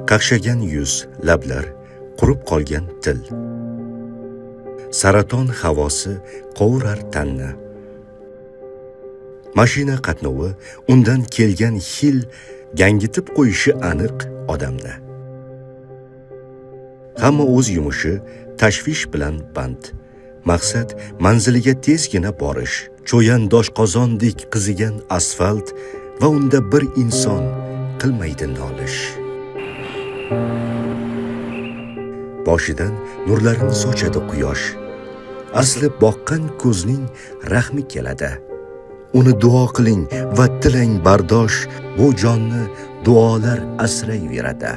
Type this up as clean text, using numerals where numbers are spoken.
qaqshagan yuz, lablar, qurib qolgan til. Saraton havosi qovurar tanni. Mashina qatnovi undan kelgan hil gangitib qo'yishi aniq odamni. Hamma o'z yumushi tashvish bilan band. Maqsad manziliga tezgina borish. Cho'yan doshqozondek qizigan asfalt va unda bir inson qilmaydi nolish. Boshidan nurlarini sochadi quyosh. Asli boqqan ko'zning rahmi keladi. Uni duo qiling va tilang bardosh, bu jonni duolar asrayveradi.